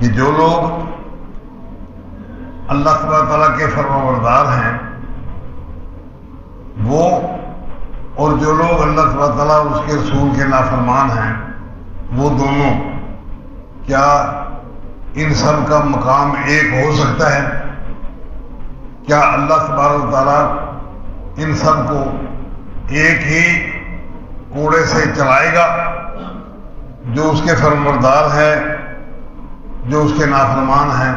کہ جو لوگ اللہ تبارک تعالیٰ کے فرمانبردار ہیں وہ، اور جو لوگ اللہ تبارک تعالیٰ اور اس کے رسول کے نافرمان ہیں وہ دونوں، کیا ان سب کا مقام ایک ہو سکتا ہے؟ کیا اللہ تبارک تعالیٰ ان سب کو ایک ہی کوڑے سے چلائے گا؟ جو اس کے فرمانبردار ہے، جو اس کے نافرمان ہیں،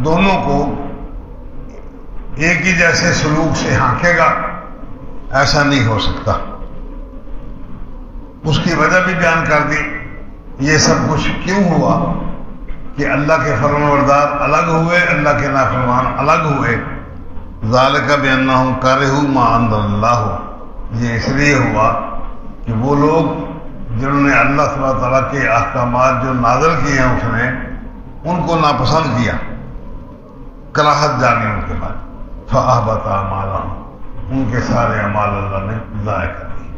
دونوں کو ایک ہی جیسے سلوک سے ہانکے گا؟ ایسا نہیں ہو سکتا۔ اس کی وجہ بھی بیان کر دی۔ یہ سب کچھ کیوں ہوا کہ اللہ کے فرمانبردار الگ ہوئے، اللہ کے نافرمان الگ ہوئے؟ ذالک بانہم کرہوا ما انزل اللہ، یہ اس لیے ہوا کہ وہ لوگ جنہوں نے اللہ سبحانہ تعالیٰ کے احکامات جو نازل کیے ہیں اس نے ان کو ناپسند کیا، کراہت جانی ان کے بعد، فأحبط أعمالهم، ان کے سارے اعمال اللہ نے ضائع کر دیے،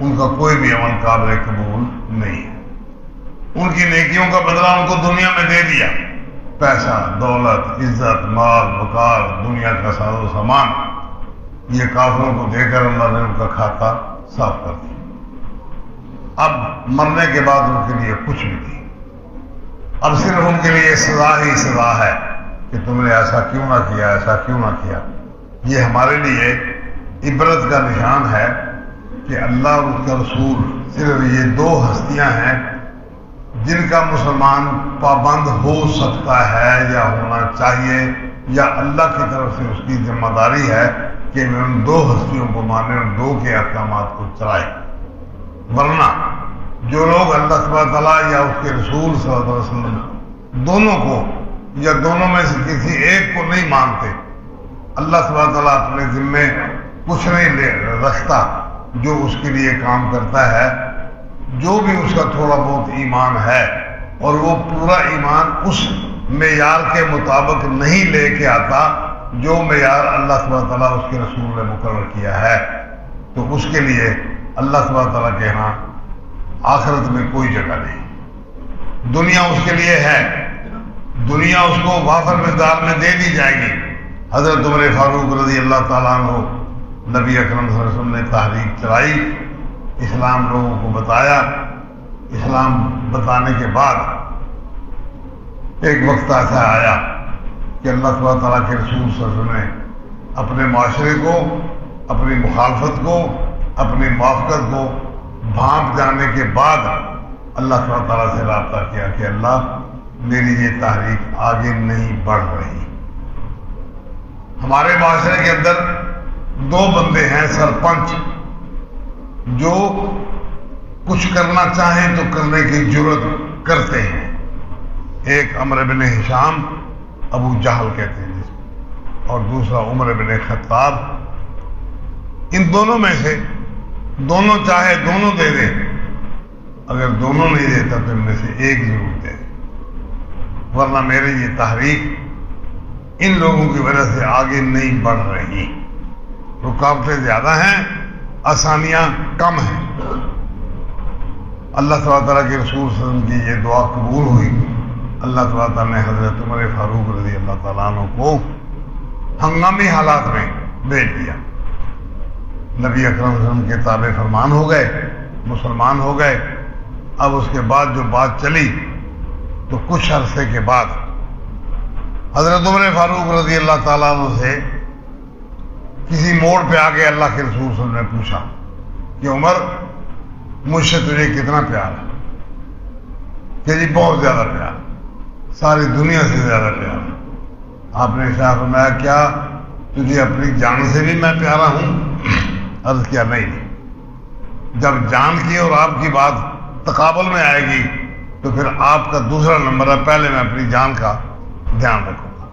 ان کا کوئی بھی عمل قابل قبول نہیں ہے۔ ان کی نیکیوں کا بدلہ ان کو دنیا میں دے دیا، پیسہ، دولت، عزت، مال، وقار، دنیا کا ساز و سامان، یہ کافروں کو دے کر اللہ نے ان کا کھاتا صاف کر دیا۔ اب مرنے کے بعد ان کے لیے کچھ بھی نہیں، اب صرف ان کے لیے سزا ہی سزا ہے کہ تم نے ایسا کیوں نہ کیا، ایسا کیوں نہ کیا۔ یہ ہمارے لیے عبرت کا نشان ہے کہ اللہ اور اس کا رسول صرف یہ دو ہستیاں ہیں جن کا مسلمان پابند ہو سکتا ہے یا ہونا چاہیے، یا اللہ کی طرف سے اس کی ذمہ داری ہے کہ میں ان دو ہستیوں کو مانے، ان دو کے احکامات کو چلائے۔ ورنہ جو لوگ اللہ تبارک تعالیٰ یا اس کے رسول صلی اللہ علیہ وسلم دونوں کو یا دونوں میں سے کسی ایک کو نہیں مانتے، اللہ تبارک تعالیٰ اپنے ذمے کچھ نہیں رکھتا جو اس کے لیے کام کرتا ہے۔ جو بھی اس کا تھوڑا بہت ایمان ہے اور وہ پورا ایمان اس معیار کے مطابق نہیں لے کے آتا جو معیار اللہ تبارک تعالیٰ اس کے رسول نے مقرر کیا ہے، تو اس کے لیے اللہ تبارک تعالیٰ کے ہاں آخرت میں کوئی جگہ نہیں۔ دنیا اس کے لیے ہے، دنیا اس کو وافر مقدار میں دے دی جائے گی۔ حضرت عمر فاروق رضی اللہ تعالیٰ عنہ، نبی اکرم صلی اللہ علیہ وسلم نے تحریک چلائی، اسلام لوگوں کو بتایا۔ اسلام بتانے کے بعد ایک وقت ایسا آیا کہ اللہ تبارک تعالیٰ کے رسول صلی اللہ علیہ وسلم نے اپنے معاشرے کو، اپنی مخالفت کو، اپنی موافقت کو بھانپ جانے کے بعد اللہ تبارک تعالیٰ سے رابطہ کیا کہ اللہ میری یہ تحریک آگے نہیں بڑھ رہی۔ ہمارے معاشرے کے اندر دو بندے ہیں سرپنچ جو کچھ کرنا چاہیں تو کرنے کی جرت کرتے ہیں۔ ایک عمر بن ہشام، ابو جہل کہتے ہیں جس کو، اور دوسرا عمر بن خطاب۔ ان دونوں میں سے دونوں چاہے دونوں دے دیں، اگر دونوں نہیں دیتا تو ان میں سے ایک ضرور دے، ورنہ میری یہ تحریک ان لوگوں کی وجہ سے آگے نہیں بڑھ رہی۔ رکاوٹیں زیادہ ہیں، آسانیاں کم ہیں۔ اللہ تبارک تعالیٰ کے رسول صلی اللہ علیہ وسلم کی یہ دعا قبول ہوئی۔ اللہ تبارک تعالیٰ نے حضرت عمر فاروق رضی اللہ تعالیٰ عنہ کو ہنگامی حالات میں بھیج دیا۔ نبی اکرم صلی اللہ علیہ وسلم کے تابع فرمان ہو گئے، مسلمان ہو گئے۔ اب اس کے بعد جو بات چلی تو کچھ عرصے کے بعد حضرت عمر فاروق رضی اللہ تعالیٰ عنہ سے کسی موڑ پہ آگے اللہ کے رسول صلی اللہ علیہ وسلم نے پوچھا کہ عمر، مجھ سے تجھے کتنا پیار ہے؟ کہ جی بہت زیادہ پیار، ساری دنیا سے زیادہ پیار ہے۔ آپ نے ارشاد فرمایا کیا تجھے اپنی جان سے بھی میں پیارا ہوں؟ عرض کیا نہیں۔ جب جان کی اور آپ کی بات تقابل میں آئے گی تو پھر آپ کا دوسرا نمبر ہے، پہلے میں اپنی جان کا دھیان رکھوں گا۔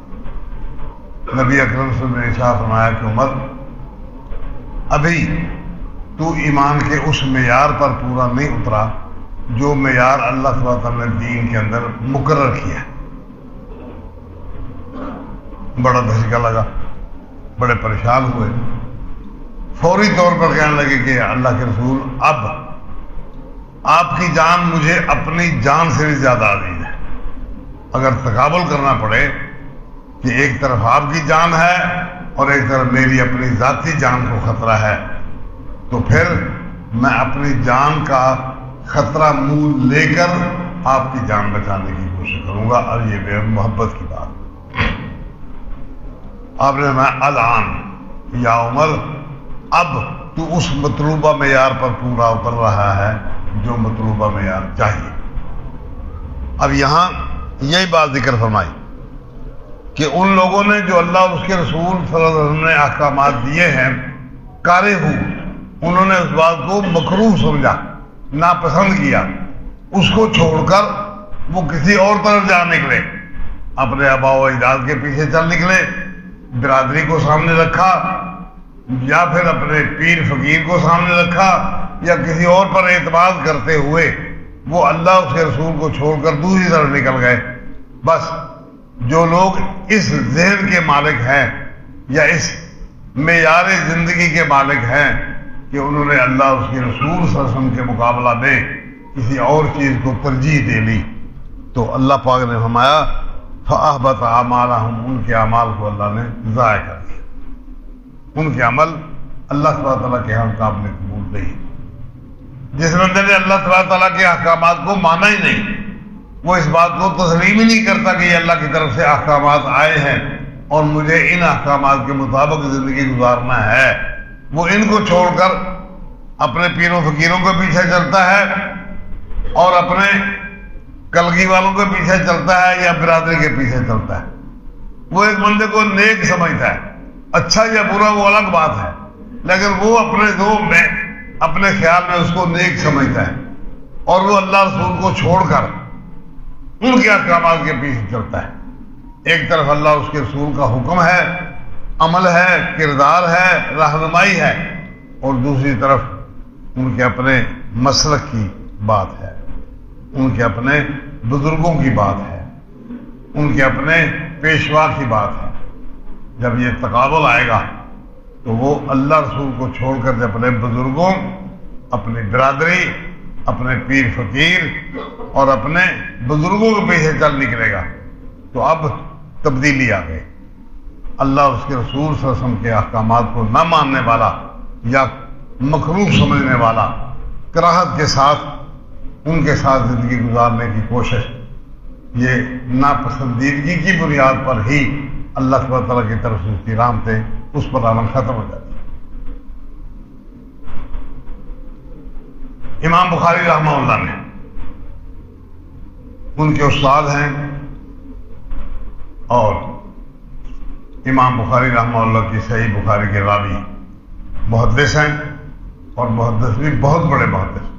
نبی اکرم صلی اللہ علیہ وسلم نے ارشاد فرمایا کہ عمر، ابھی تو ایمان کے اس معیار پر پورا نہیں اترا جو معیار اللہ تبارک تعالیٰ نے دین کے اندر مقرر کیا ہے۔ بڑا دھچکا لگا، بڑے پریشان ہوئے، فوری طور پر کہنے لگے کہ اللہ کے رسول اب آپ کی جان مجھے اپنی جان سے بھی زیادہ عزیز ہے. اگر تقابل کرنا پڑے کہ ایک طرف آپ کی جان ہے اور ایک طرف میری اپنی ذاتی جان کو خطرہ ہے، تو پھر میں اپنی جان کا خطرہ مول لے کر آپ کی جان بچانے کی کوشش کروں گا. اور یہ بے محبت کی بات. آپ نے میں الان یا عمر، اب تو اس مطلوبہ معیار پر پورا اتر رہا ہے جو مطلوبہ معیار چاہیے. اب یہاں یہی بات ذکر فرمائی کہ ان لوگوں نے جو اللہ اور اس کے رسول صلی اللہ علیہ وسلم نے احکامات دیے ہیں، کارے ہو، انہوں نے اس بات کو مکروہ سمجھا، ناپسند کیا، اس کو چھوڑ کر وہ کسی اور طرف جا نکلے، اپنے آباء و اجداد کے پیچھے چل نکلے، برادری کو سامنے رکھا، یا پھر اپنے پیر فقیر کو سامنے رکھا، یا کسی اور پر اعتماد کرتے ہوئے وہ اللہ اس کے رسول کو چھوڑ کر دوسری طرف نکل گئے. بس جو لوگ اس ذہن کے مالک ہیں یا اس معیار زندگی کے مالک ہیں کہ انہوں نے اللہ اور اس کے رسول صلی اللہ علیہ وسلم کے مقابلہ میں کسی اور چیز کو ترجیح دے لی، تو اللہ پاک نے فرمایا فَأَحْبَطَ أَعْمَالَهُمْ، ان کے اعمال کو اللہ نے ضائع کر دیا. ان کے عمل اللہ تبارک تعالیٰ کے ہاں قابل قبول نہیں. جس بندے نے اللہ تبارک تعالیٰ کے احکامات کو مانا ہی نہیں، وہ اس بات کو تسلیم ہی نہیں کرتا کہ یہ اللہ کی طرف سے احکامات آئے ہیں اور مجھے ان احکامات کے مطابق زندگی گزارنا ہے، وہ ان کو چھوڑ کر اپنے پیروں فقیروں کے پیچھے چلتا ہے اور اپنے کلگی والوں کے پیچھے چلتا ہے یا برادری کے پیچھے چلتا ہے. وہ ایک بندے کو نیک سمجھتا ہے، اچھا یا برا وہ الگ بات ہے، لیکن وہ اپنے ذوق میں اپنے خیال میں اس کو نیک سمجھتا ہے اور وہ اللہ رسول کو چھوڑ کر ان کے احکامات کے پیچھے چلتا ہے. ایک طرف اللہ اس کے رسول کا حکم ہے، عمل ہے، کردار ہے، رہنمائی ہے، اور دوسری طرف ان کے اپنے مسلک کی بات ہے، ان کے اپنے بزرگوں کی بات ہے، ان کے اپنے پیشوا کی بات ہے. جب یہ تقابل آئے گا تو وہ اللہ رسول کو چھوڑ کر جب اپنے بزرگوں، اپنی برادری، اپنے پیر فقیر اور اپنے بزرگوں کے پیچھے چل نکلے گا. تو اب تبدیلی آ گئی. اللہ اور اس کے رسول صلی اللہ علیہ وسلم کے احکامات کو نہ ماننے والا یا مکروہ سمجھنے والا کراہت کے ساتھ ان کے ساتھ زندگی گزارنے کی کوشش، یہ ناپسندیدگی کی بنیاد پر ہی اللہ تبارک تعالیٰ کی طرف سے اس کی رحمتیں اس پر عمل ختم ہو جاتی. امام بخاری رحمہ اللہ نے، ان کے استاد ہیں اور امام بخاری رحمہ اللہ کی صحیح بخاری کے راوی محدث ہیں، اور محدث بھی بہت بڑے محدث.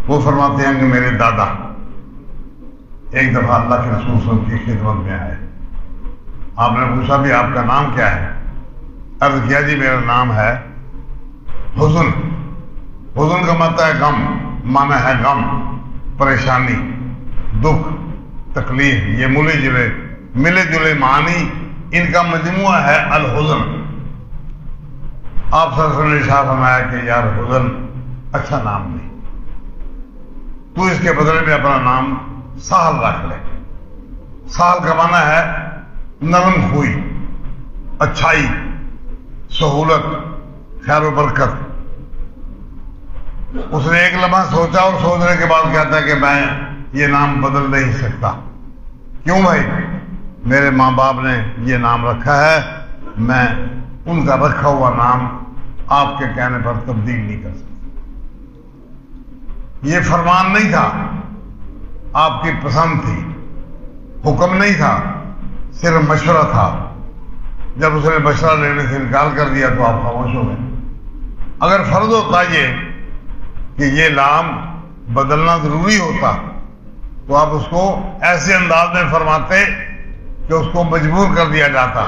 وہ فرماتے ہیں کہ میرے دادا ایک دفعہ اللہ کے رسول صلی اللہ علیہ وسلم کی خدمت میں آئے. آپ نے پوچھا بھی آپ کا نام کیا ہے؟ عرض کیا جی میرا نام ہے حزن. حزن کا مطلب ہے غم، معنی ہے غم، پریشانی، دکھ، تکلیف. یہ ملے جلے معنی ان کا مجموعہ ہے الحزن. آپ صلی اللہ علیہ وسلم نے ارشاد فرمایا کہ یار حزن اچھا نام نہیں، تو اس کے بدلے میں اپنا نام سہل رکھ لے. سہل کا معنی ہے نرم خوئی، اچھائی، سہولت، خیر و برکت. اس نے ایک لمحہ سوچا اور سوچنے کے بعد کہتا ہے کہ میں یہ نام بدل نہیں سکتا. کیوں بھائی؟ میرے ماں باپ نے یہ نام رکھا ہے، میں ان کا رکھا ہوا نام آپ کے کہنے پر تبدیل نہیں کر سکتا. یہ فرمان نہیں تھا، آپ کی پسند تھی، حکم نہیں تھا، صرف مشورہ تھا. جب اس نے مشورہ لینے سے انکار کر دیا تو آپ خاموش ہو گئے. اگر فرض ہوتا یہ کہ یہ نام بدلنا ضروری ہوتا تو آپ اس کو ایسے انداز میں فرماتے کہ اس کو مجبور کر دیا جاتا.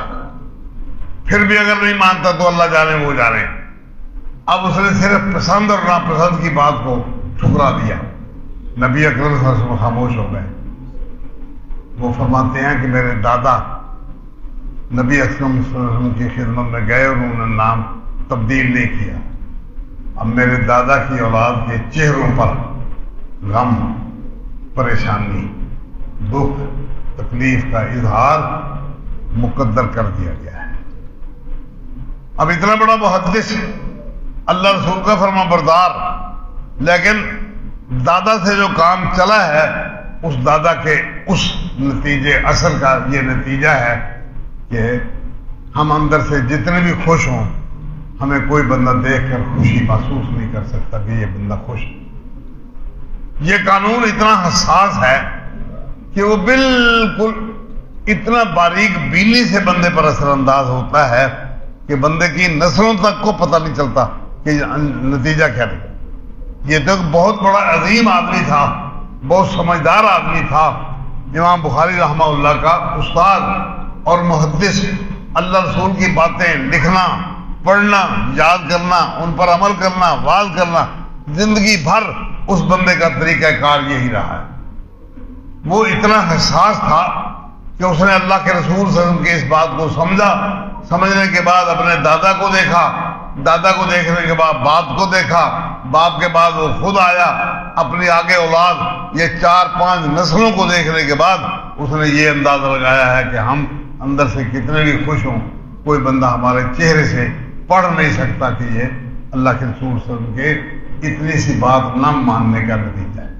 پھر بھی اگر نہیں مانتا تو اللہ جانے وہ جانے. اب اس نے صرف پسند اور ناپسند کی بات کو ٹھکرا دیا. نبی اکرم صلی اللہ علیہ وسلم خاموش ہو گئے. وہ فرماتے ہیں کہ میرے دادا نبی اکرم صلی اللہ علیہ وسلم کی خدمت میں گئے اور انہوں نے نام تبدیل نہیں کیا. اب میرے دادا کی اولاد کے چہروں پر غم، پریشانی، دکھ، تکلیف کا اظہار مقدر کر دیا گیا ہے۔ اب اتنا بڑا محدث، اللہ رسول کا فرما بردار، لیکن دادا سے جو کام چلا ہے اس دادا کے اس نتیجے اثر کا یہ نتیجہ ہے کہ ہم اندر سے جتنے بھی خوش ہوں، ہمیں کوئی بندہ دیکھ کر خوشی محسوس نہیں کر سکتا کہ یہ بندہ خوش ہے۔ یہ قانون اتنا حساس ہے کہ وہ بالکل اتنا باریک بینی سے بندے پر اثر انداز ہوتا ہے کہ بندے کی نسلوں تک کو پتہ نہیں چلتا کہ نتیجہ کیا نکلا۔ یہ تو بہت بڑا عظیم آدمی تھا، بہت سمجھدار آدمی تھا، امام بخاری رحمہ اللہ کا استاد اور محدث۔ اللہ رسول کی باتیں لکھنا، پڑھنا، یاد کرنا، ان پر عمل کرنا، واز کرنا، زندگی بھر اس بندے کا طریقہ کار یہی رہا ہے۔ وہ اتنا حساس تھا کہ اس نے اللہ کے رسول صلی اللہ علیہ وسلم کی اس بات کو سمجھا، سمجھنے کے بعد اپنے دادا کو دیکھا، دادا کو دیکھنے کے بعد باپ کو دیکھا، باپ کے بعد وہ خود آیا، اپنی آگے اولاد، یہ 4-5 نسلوں کو دیکھنے کے بعد اس نے یہ اندازہ لگایا ہے کہ ہم اندر سے کتنے بھی خوش ہوں، کوئی بندہ ہمارے چہرے سے پڑھ نہیں سکتا کہ یہ اللہ کے رسول صلی اللہ علیہ وسلم کے اتنی سی بات نہ ماننے کا نتیجہ ہے۔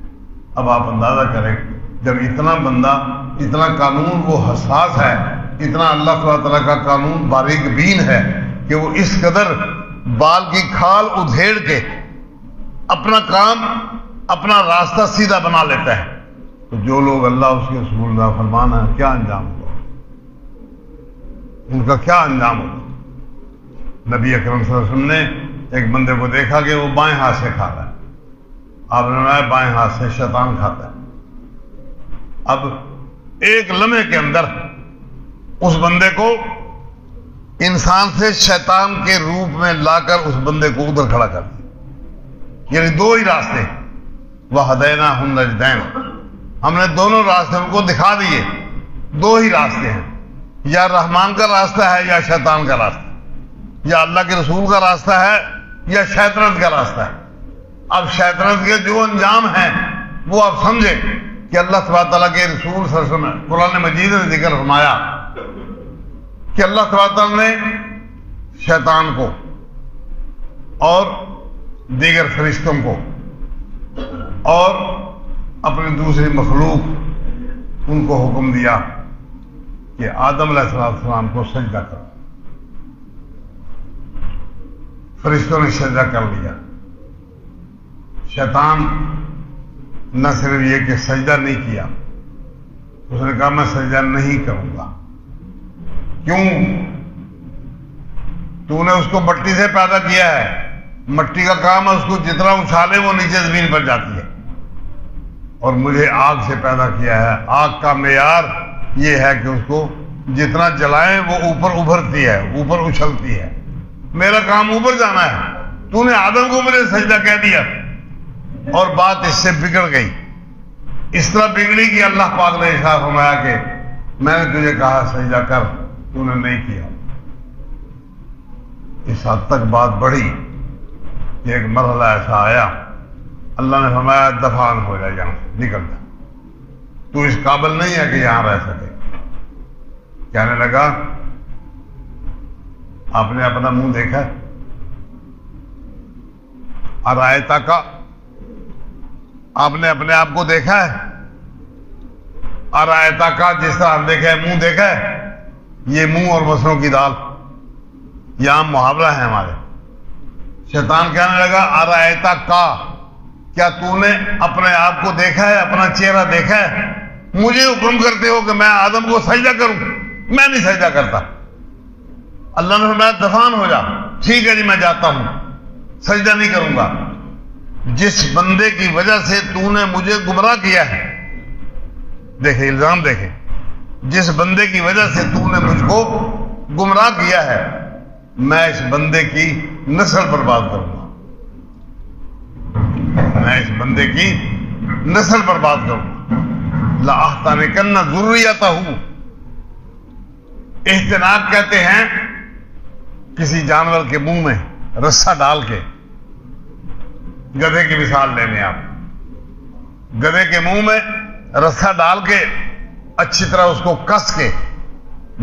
اب آپ اندازہ کریں، جب اتنا بندہ، اتنا قانون وہ حساس ہے، اتنا اللہ تعالیٰ کا قانون باریک بین ہے کہ وہ اس قدر بال کی کھال ادھیڑ کے اپنا کام، اپنا راستہ سیدھا بنا لیتا ہے، تو جو لوگ اللہ اس کے رسول اللہ فرمان ہے کیا انجام ہوگا، ان کا کیا انجام ہوگا۔ نبی اکرم صلی اللہ علیہ وسلم نے ایک بندے کو دیکھا کہ وہ بائیں ہاتھ سے کھا رہا ہے، آپ نے فرمایا بائیں ہاتھ سے شیطان کھاتا ہے۔ اب ایک لمحے کے اندر اس بندے کو انسان سے شیطان کے روپ میں لا کر اس بندے کو ادھر کھڑا کر دیا، یعنی دو ہی راستے، وَهَدَيْنَاهُ النَّجْدَيْنِ، ہم نے دونوں راستے ان کو دکھا دیے، دو ہی راستے ہیں، یا رحمان کا راستہ ہے یا شیطان کا راستہ، یا اللہ کے رسول کا راستہ ہے یا شیطنت کا راستہ ہے۔ اب شیطنت کے جو انجام ہیں وہ آپ سمجھیں کہ اللہ تبارک تعالیٰ کے رسول صلی اللہ علیہ وسلم قرآن مجید نے ذکر فرمایا کہ اللہ تبارک تعالیٰ نے شیطان کو اور دیگر فرشتوں کو اور اپنی دوسری مخلوق ان کو حکم دیا کہ آدم علیہ السلام کو سجدہ کرو۔ فرشتوں نے سجدہ کر لیا۔ شیطان نہ صرف یہ کہ سجدہ نہیں کیا، اس نے کہا میں سجدہ نہیں کروں گا۔ کیوں؟ تو نے اس کو مٹی سے پیدا کیا ہے، مٹی کا کام ہے اس کو جتنا اچھالے وہ نیچے زمین پر جاتی ہے، اور مجھے آگ سے پیدا کیا ہے، آگ کا معیار یہ ہے کہ اس کو جتنا جلائیں وہ اوپر ابھرتی ہے، اوپر اچھلتی ہے، میرا کام اوپر جانا ہے، تو نے آدم کو مجھے سجدہ کہہ دیا، اور بات اس سے بگڑ گئی۔ اس طرح بگڑی کہ اللہ پاک نے ارشاد فرمایا کہ میں نے تجھے کہا سجدہ کر، تو نے نہیں کیا۔ اس حد تک بات بڑھی کہ ایک مرحلہ ایسا آیا، اللہ نے فرمایا دفان ہو جائے، یہاں سے نکل جا، تو اس قابل نہیں ہے کہ یہاں رہ سکے۔ کہنے لگا آپ نے اپنا منہ دیکھا ہے؟ ارائیتا کا، آپ نے اپنے آپ کو دیکھا ہے؟ ارائیتا کا جس طرح ہم دیکھا ہے، منہ دیکھا ہے؟ یہ منہ اور مسروں کی دال یہاں محاورہ ہے ہمارے۔ شیطان کہنے لگا ارائیتا کا، کیا تو نے اپنے آپ کو دیکھا ہے، اپنا چہرہ دیکھا ہے؟ مجھے حکم کرتے ہو کہ میں آدم کو سجدہ کروں، میں نہیں سجدہ کرتا۔ اللہ نے فرمایا دفان ہو جا، ٹھیک ہے جی میں جاتا ہوں، سجدہ نہیں کروں گا۔ جس بندے کی وجہ سے تو نے مجھے گمراہ کیا ہے، دیکھیں الزام دیکھیں، جس بندے کی وجہ سے تو نے مجھ کو گمراہ کیا ہے، میں اس بندے کی نسل برباد کروں گا، میں اس بندے کی نسل برباد کروں گا۔ لَأَحْتَنِكَنَّ ذُرِّيَّتَهُ، احتناق کہتے ہیں کسی جانور کے منہ میں رسہ ڈال کے گدھے کی مثال لے لیں آپ. گدھے کے منہ میں رسا ڈال کے اچھی طرح اس کو کس کے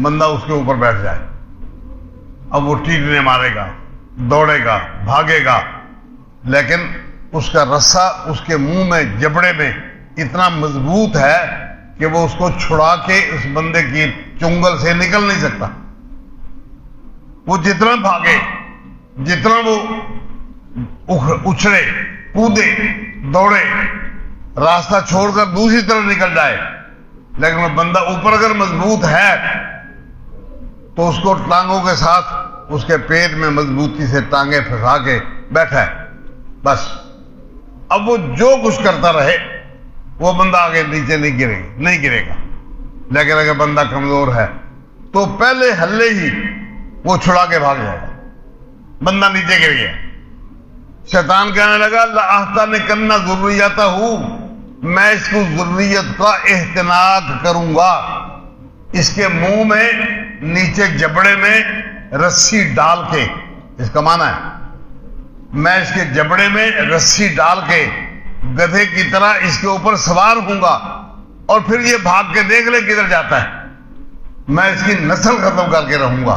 بندہ اس کے اوپر بیٹھ جائے. اب وہ ٹیٹنے مارے گا، دوڑے گا، بھاگے گا، لیکن اس کا رسا اس کے منہ میں، جبڑے میں اتنا مضبوط ہے کہ وہ اس کو چھڑا کے اس بندے کی چنگل سے نکل نہیں سکتا. وہ جتنا بھاگے، جتنا وہ اچھڑے، کودے، دوڑے، راستہ چھوڑ کر دوسری طرف نکل جائے، لیکن وہ بندہ اوپر اگر مضبوط ہے تو اس کو ٹانگوں کے ساتھ اس کے پیٹ میں مضبوطی سے ٹانگیں پھنسا کے بیٹھا ہے. بس اب وہ جو کچھ کرتا رہے وہ بندہ آگے نیچے نہیں گرے گا. لیکن اگر بندہ کمزور ہے تو پہلے ہلے ہی وہ چھڑا کے بھاگ جائے گا، بندہ نیچے گر گیا. شیطان کہنے لگا لَأَحْتَنِكَنَّ ذُرِّيَّتَهُ، میں اس کو ذریت کا احتناق کروں گا. اس کے منہ میں نیچے جبڑے میں رسی ڈال کے، اس کا معنی ہے میں اس کے جبڑے میں رسی ڈال کے گدھے کی طرح اس کے اوپر سوار ہوں گا، اور پھر یہ بھاگ کے دیکھ لے کدھر جاتا ہے، میں اس کی نسل ختم کر کے رہوں گا.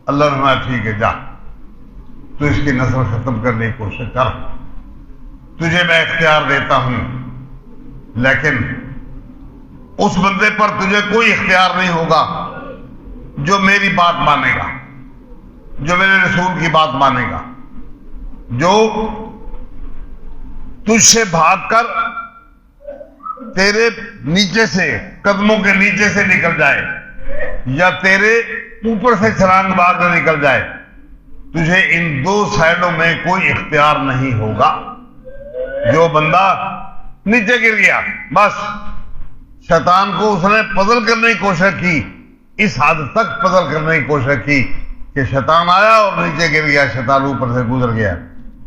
اللہ نے فرمایا ٹھیک ہے، جا تو اس کی نسل ختم کرنے کی کوشش کر، تجھے میں اختیار دیتا ہوں، لیکن اس بندے پر تجھے کوئی اختیار نہیں ہوگا جو میری بات مانے گا، جو میرے رسول کی بات مانے گا، جو تجھ سے بھاگ کر تیرے نیچے سے، قدموں کے نیچے سے نکل جائے، یا تیرے اوپر سے چھلانگ مار کر نکل جائے. تجھے ان دو سائڈوں میں کوئی اختیار نہیں ہوگا. جو بندہ نیچے گر گیا، بس شیطان کو اس نے پزل کرنے کی کوشش کی، اس حد تک پزل کرنے کی کوشش کی کہ شیطان آیا اور نیچے گر گیا. شیطان اوپر سے گزر گیا،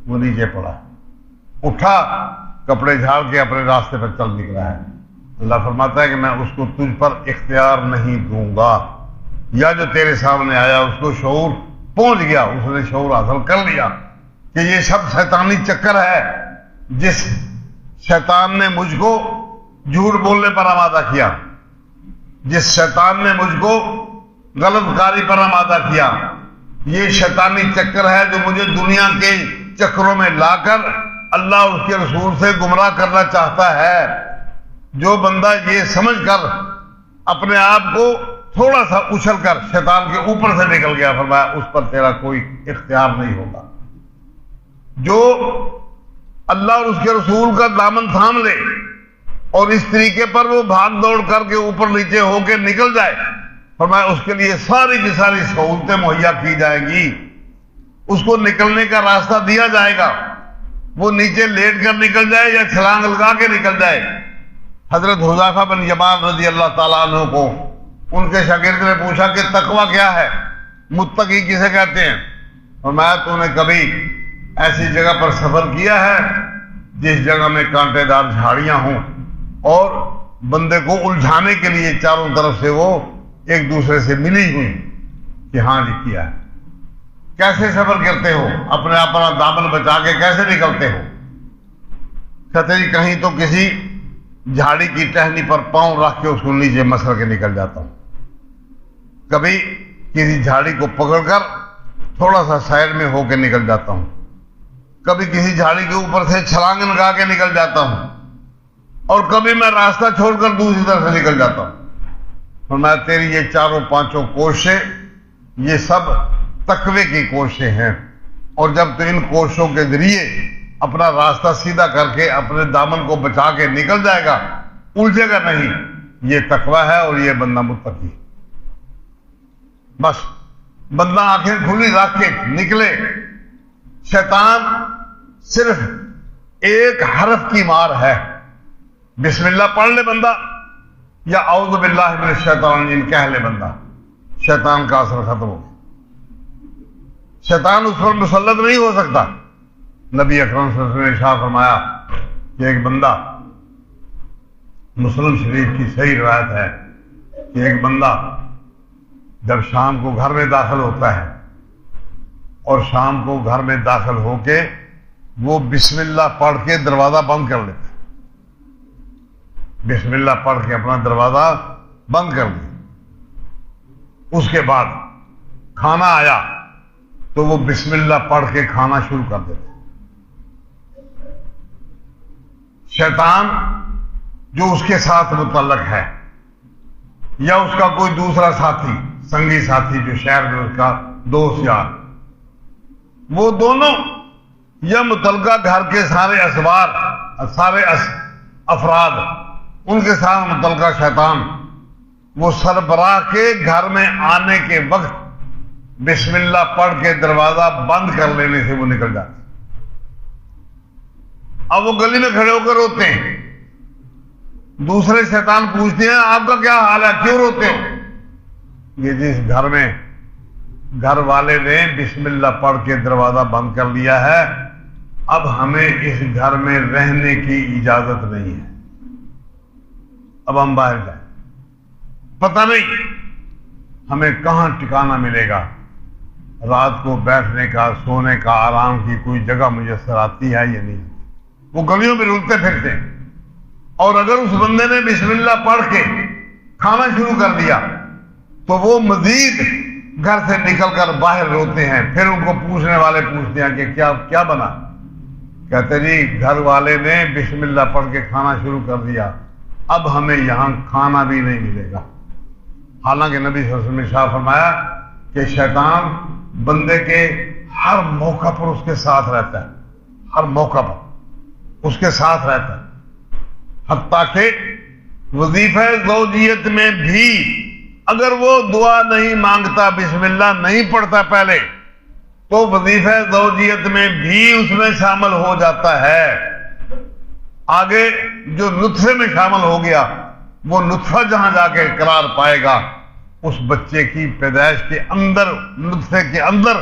وہ نیچے پڑا، اٹھا، کپڑے جھاڑ کے اپنے راستے پر چل نکلا ہے. اللہ فرماتا ہے کہ میں اس کو تجھ پر اختیار نہیں دوں گا. یا جو تیرے سامنے آیا اس کو شعور پہنچ گیا، اس نے شعور حاصل کر لیا کہ یہ سب شیطانی چکر ہے. جس شیطان نے مجھ کو جھوٹ بولنے پر آمادہ کیا، جس شیطان نے مجھ کو غلط کاری پر آمادہ کیا، یہ شیطانی چکر ہے جو مجھے دنیا کے چکروں میں لا کر اللہ اور اس کے رسول سے گمراہ کرنا چاہتا ہے. جو بندہ یہ سمجھ کر اپنے آپ کو تھوڑا سا اچھل کر شیطان کے اوپر سے نکل گیا، فرمایا اس پر تیرا کوئی اختیار نہیں ہوگا. جو اللہ اور اس کے رسول کا دامن تھام لے اور اس طریقے پر وہ بھاگ دوڑ کر کے اوپر نیچے ہو کے نکل جائے، فرمایا اس کے لیے ساری کی ساری سہولتیں مہیا کی جائیں گی، اس کو نکلنے کا راستہ دیا جائے گا. وہ نیچے لیٹ کر نکل جائے یا چھلانگ لگا کے نکل جائے. حضرت حذیفہ بن یمان رضی اللہ تعالیٰ عنہ کو ان کے شاگرد نے پوچھا کہ تقویٰ کیا ہے، متقی کسے کہتے ہیں؟ فرمایا تو نے کبھی ایسی جگہ پر سفر کیا ہے جس جگہ میں کانٹے دار جھاڑیاں ہوں اور بندے کو الجھانے کے لیے چاروں طرف سے وہ ایک دوسرے سے ملی ہوئی؟ کہ ہاں جی کیا ہے. کیسے سفر کرتے ہو؟ اپنے اپنا دامن بچا کے کیسے نکلتے ہو؟ کہتے جی کہیں تو کسی جھاڑی کی ٹہنی پر پاؤں رکھ کے اس کو نیچے مسل کے نکل جاتا ہوں، کبھی کسی جھاڑی کو پکڑ کر تھوڑا سا سائڈ میں ہو کے نکل جاتا ہوں، کبھی کسی جھاڑی کے اوپر سے چھلانگ لگا کے نکل جاتا ہوں، اور کبھی میں راستہ چھوڑ کر دوسری طرف سے نکل جاتا ہوں. اور میں تیری یہ چاروں پانچوں کوششیں یہ سب تقوی کی کوششیں ہیں، اور جب تو ان کوششوں کے ذریعے اپنا راستہ سیدھا کر کے اپنے دامن کو بچا کے نکل جائے گا، الجھے گا نہیں، یہ تقوی ہے اور یہ بندہ متقی. بس بندہ آنکھیں کھلی رکھ کے نکلے. شیطان صرف ایک حرف کی مار ہے، بسم اللہ پڑھ لے بندہ یا اعوذ باللہ من الشیطان الرجیم کہہ لے بندہ، شیطان کا اثر ختم ہو گیا. شیطان اس پر مسلط نہیں ہو سکتا. نبی اکرم صلی اللہ علیہ وسلم نے ارشاد فرمایا کہ ایک بندہ، مسلم شریف کی صحیح روایت ہے کہ ایک بندہ جب شام کو گھر میں داخل ہوتا ہے اور شام کو گھر میں داخل ہو کے وہ بسم اللہ پڑھ کے دروازہ بند کر لیتے، بسم اللہ پڑھ کے اپنا دروازہ بند کر لیا، اس کے بعد کھانا آیا تو وہ بسم اللہ پڑھ کے کھانا شروع کر دیتے۔ شیطان جو اس کے ساتھ متعلق ہے یا اس کا کوئی دوسرا ساتھی، سنگی ساتھی جو شہر میں اس کا دوست یار، وہ دونوں یا متعلقہ گھر کے سارے اسوار، سارے افراد، ان کے ساتھ متعلقہ شیطان، وہ سربراہ کے گھر میں آنے کے وقت بسم اللہ پڑھ کے دروازہ بند کر لینے سے وہ نکل جاتے۔ اب وہ گلی میں کھڑے ہو کر روتے ہیں، دوسرے شیطان پوچھتے ہیں آپ کا کیا حال ہے، کیوں روتے ہو؟ یہ جس گھر میں گھر والے نے بسم اللہ پڑھ کے دروازہ بند کر لیا ہے، اب ہمیں اس گھر میں رہنے کی اجازت نہیں ہے، اب ہم باہر جائیں، پتہ نہیں ہمیں کہاں ٹھکانہ ملے گا، رات کو بیٹھنے کا، سونے کا، آرام کی کوئی جگہ میسر آتی ہے یا نہیں۔ وہ گلیوں میں ڈھونڈتے پھرتے ہیں، اور اگر اس بندے نے بسم اللہ پڑھ کے کھانا شروع کر دیا تو وہ مزید گھر سے نکل کر باہر روتے ہیں۔ پھر ان کو پوچھنے والے پوچھتے ہیں کہ کیا بنا؟ کہتے جی گھر والے نے بسم اللہ پڑھ کے کھانا شروع کر دیا، اب ہمیں یہاں کھانا بھی نہیں ملے گا۔ حالانکہ نبی صلی اللہ علیہ وسلم نے شاہ فرمایا کہ شیطان بندے کے ہر موقع پر اس کے ساتھ رہتا ہے، ہر موقع پر اس کے ساتھ رہتا ہے، حتیٰ کہ وظیفہ زوجیت میں بھی اگر وہ دعا نہیں مانگتا، بسم اللہ نہیں پڑھتا پہلے، تو وظیفہ زوجیت میں بھی اس میں شامل ہو جاتا ہے۔ آگے جو نطفے میں شامل ہو گیا، وہ نطفہ جہاں جا کے قرار پائے گا، اس بچے کی پیدائش کے اندر، نطفے کے اندر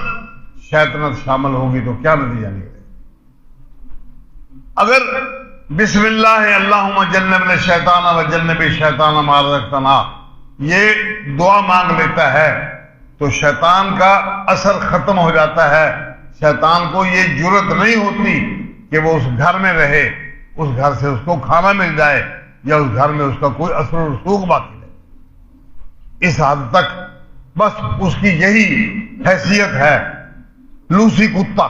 شیطنت شامل ہوگی تو کیا نتیجہ نکلے؟ اگر بسم اللہ اللہم جنبنا الشیطان وجنب الشیطان ما رزقتنا یہ دعا مانگ لیتا ہے تو شیطان کا اثر ختم ہو جاتا ہے، شیطان کو یہ جرت نہیں ہوتی کہ وہ اس گھر میں رہے، اس گھر سے اس کو کھانا مل جائے یا اس گھر میں اس کا کوئی اثر و رسوخ باقی رہے۔ اس حد تک بس اس کی یہی حیثیت ہے، لوسی کتا،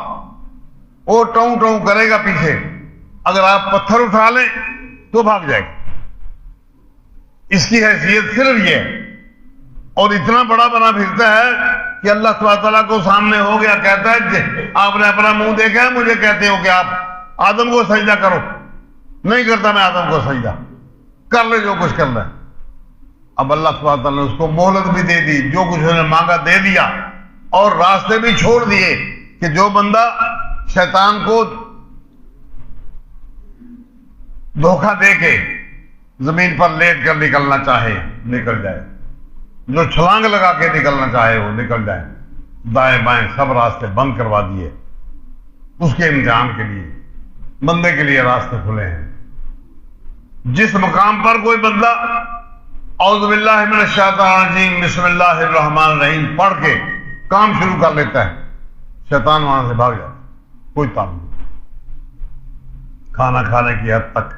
وہ ٹوں ٹوں کرے گا پیچھے، اگر آپ پتھر اٹھا لیں تو بھاگ جائے گا۔ اس کی حیثیت صرف یہ ہے، اور اتنا بڑا بنا پھرتا ہے کہ اللہ سبحانہ تعالیٰ کو سامنے ہو گیا، کہتا ہے آپ نے اپنا منہ دیکھا ہے، مجھے کہتے ہو کہ آپ آدم کو سجدہ کرو، نہیں کرتا میں آدم کو سجدہ، کر لے جو کچھ کرنا ہے۔ اب اللہ سبحانہ تعالیٰ نے اس کو مہلت بھی دے دی، جو کچھ انہوں نے مانگا دے دیا، اور راستے بھی چھوڑ دیے کہ جو بندہ شیطان کو دھوکہ دے کے زمین پر لیٹ کر نکلنا چاہے نکل جائے، جو چھلانگ لگا کے نکلنا چاہے وہ نکل جائے، دائیں بائیں سب راستے بند کروا دیے۔ اس کے امتحان کے لیے بندے کے لیے راستے کھلے ہیں۔ جس مقام پر کوئی بندہ اعوذ باللہ من الشیطان الرجیم بسم اللہ الرحمن الرحیم پڑھ کے کام شروع کر لیتا ہے، شیطان وہاں سے بھاگ جاتا ہے، کوئی تعلق نہیں۔ کھانا کھانے کی حد تک،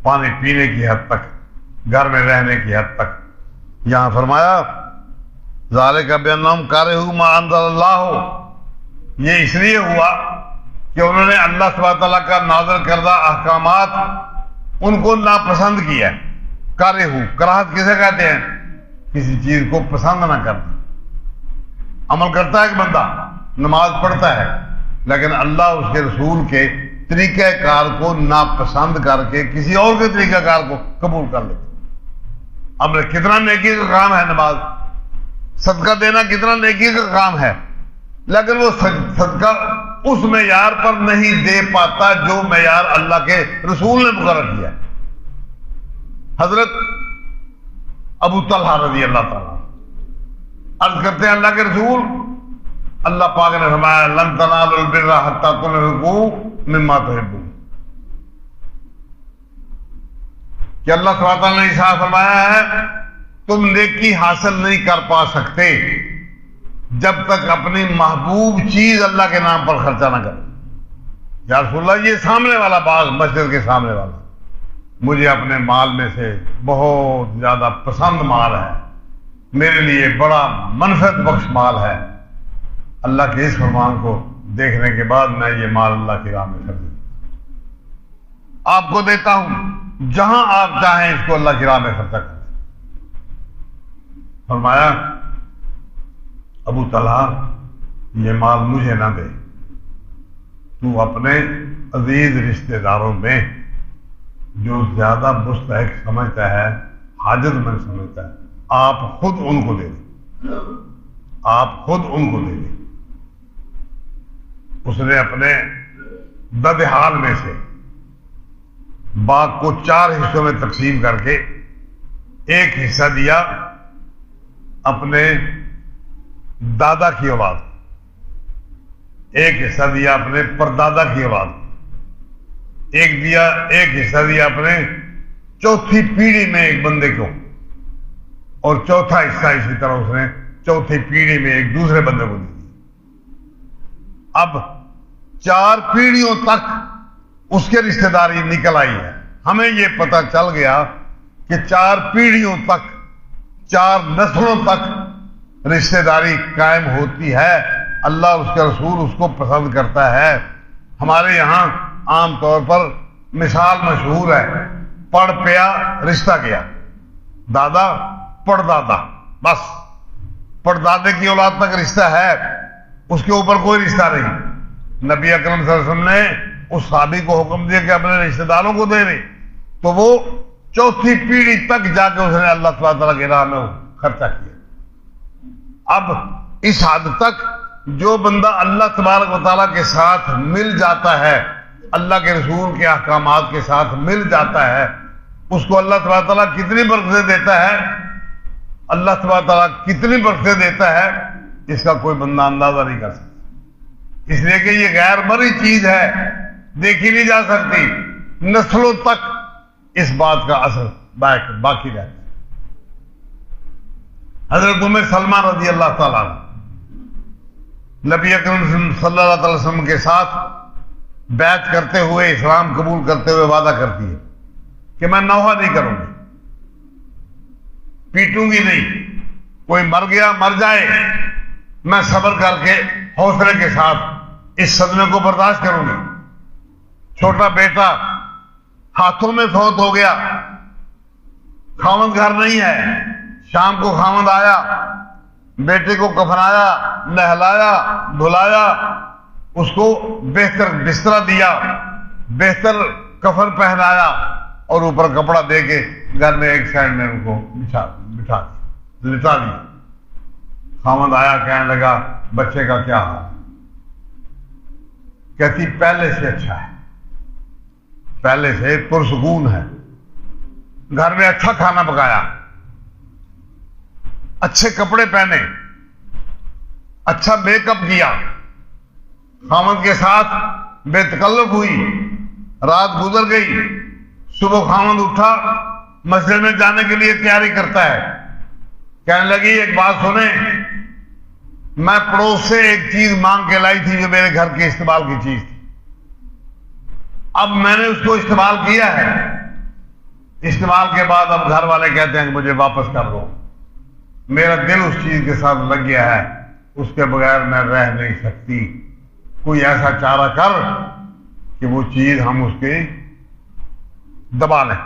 پانی پینے کی حد تک، گھر میں رہنے کی حد تک۔ یہاں فرمایا ذالک بانہم کرہوا ما انزل اللہ، یہ اس لیے ہوا کہ انہوں نے اللہ سبحانہ تعالیٰ کا نازل کردہ احکامات ان کو ناپسند کیا ہے۔ کرہوا، کراہت کسے کہتے ہیں؟ کسی چیز کو پسند نہ کرنا۔ عمل کرتا ہے ایک بندہ، نماز پڑھتا ہے، لیکن اللہ اس کے رسول کے طریقہ کار کو ناپسند کر کے کسی اور کے طریقہ کار کو قبول کر لیتے۔ اب کتنا نیکی کا کام ہے نماز، صدقہ دینا کتنا نیکی کا کام ہے، لیکن وہ صدقہ اس معیار پر نہیں دے پاتا جو معیار اللہ کے رسول نے مقرر کیا ہے۔ حضرت ابو طلحہ رضی اللہ تعالیٰ عرض کرتے ہیں اللہ کے رسول، اللہ پاک نے فرمایا لن تنالوا البر حتی تنفقوا مما تحبون، کہ اللہ سبحانہ تعالیٰ نے ارشاد فرمایا ہے تم نیکی حاصل نہیں کر پا سکتے جب تک اپنی محبوب چیز اللہ کے نام پر خرچہ نہ کرو۔ یا رسول اللہ یہ سامنے والا باغ مسجد کے سامنے والا مجھے اپنے مال میں سے بہت زیادہ پسند مال ہے، میرے لیے بڑا منفعت بخش مال ہے، اللہ کے اس فرمان کو دیکھنے کے بعد میں یہ مال اللہ کی راہ میں خرچ آپ کو دیتا ہوں، جہاں آپ چاہیں اس کو اللہ کی راہ میں خرچہ کریں۔ فرمایا ابو طلحہ یہ مال مجھے نہ دے، تو اپنے عزیز رشتہ داروں میں جو زیادہ مستحق سمجھتا ہے، حاجت مند سمجھتا ہے، آپ خود ان کو دے دیں، آپ خود ان کو دے دیں۔ اس نے اپنے بدحال میں سے باغ کو 4 حصوں میں تقسیم کر کے ایک حصہ دیا اپنے دادا کی اولاد، ایک حصہ دیا اپنے پردادا کی اولاد، ایک حصہ دیا اپنے چوتھی پیڑھی میں ایک بندے کو، اور چوتھا حصہ اسی طرح اس نے چوتھی پیڑھی میں ایک دوسرے بندے کو دے دیا۔ اب 4 پیڑھیوں تک اس کے رشتہ داری نکل آئی ہے۔ ہمیں یہ پتہ چل گیا کہ 4 پیڑھیوں تک، 4 نسلوں تک رشتہ داری قائم ہوتی ہے، اللہ اور اس کے رسول اس کو پسند کرتا ہے۔ ہمارے یہاں عام طور پر مثال مشہور ہے، پڑ پیا رشتہ کیا، دادا پڑدادا، بس پڑدادے کی اولاد تک رشتہ ہے، اس کے اوپر کوئی رشتہ نہیں۔ نبی اکرم صلی اللہ علیہ وسلم نے اس صحابی کو حکم دیا کہ اپنے رشتہ داروں کو دے دے، تو وہ چوتھی پیڑھی تک جا کے اس نے اللہ تبارک تعالیٰ کی راہ میں خرچہ کیا۔ اب اس حد تک جو بندہ اللہ تبارک و تعالیٰ کے ساتھ مل جاتا ہے، اللہ کے رسول کے احکامات کے ساتھ مل جاتا ہے، اس کو اللہ تبارک تعالیٰ کتنی برکتیں دیتا ہے، اللہ تبارک تعالیٰ کتنی برکتیں دیتا ہے، اس کا کوئی بندہ اندازہ نہیں کر سکتا، اس لیے کہ یہ غیر مرئی چیز ہے، دیکھی نہیں جا سکتی، نسلوں تک اس بات کا اثر باقی رہتا ہے۔ حضرت ام سلمہ رضی اللہ تعالیٰ عنہ نبی اکرم صلی اللہ علیہ وسلم کے ساتھ بیعت کرتے ہوئے، اسلام قبول کرتے ہوئے وعدہ کرتی ہے کہ میں نوحہ نہیں کروں گی، پیٹوں گی نہیں، کوئی مر گیا مر جائے، میں صبر کر کے حوصلے کے ساتھ اس صدمے کو برداشت کروں گی۔ چھوٹا بیٹا ہاتھوں میں فوت ہو گیا، خاوند گھر نہیں ہے، شام کو خاوند آیا، بیٹے کو کفنایا، نہلایا، دھلایا، اس کو بہتر بستر دیا، بہتر کفن پہنایا، اور اوپر کپڑا دے کے گھر میں ایک سائڈ میں ان کو لٹا دیا۔ خاوند آیا، کہنے لگا بچے کا کیا حال؟ کہتی پہلے سے اچھا ہے، پہلے سے پرسکون ہے، گھر میں اچھا کھانا پکایا، اچھے کپڑے پہنے، اچھا میک اپ کیا، خاوند کے ساتھ بے تکلف ہوئی، رات گزر گئی، صبح خاوند اٹھا، مسجد میں جانے کے لیے تیاری کرتا ہے، کہنے لگی ایک بات سنیں، میں پڑوس سے ایک چیز مانگ کے لائی تھی جو میرے گھر کے استعمال کی چیز تھی، اب میں نے اس کو استعمال کیا ہے، استعمال کے بعد اب گھر والے کہتے ہیں کہ مجھے واپس کر دو، میرا دل اس چیز کے ساتھ لگ گیا ہے، اس کے بغیر میں رہ نہیں سکتی، کوئی ایسا چارہ کر کہ وہ چیز ہم اس کے دبا لیں۔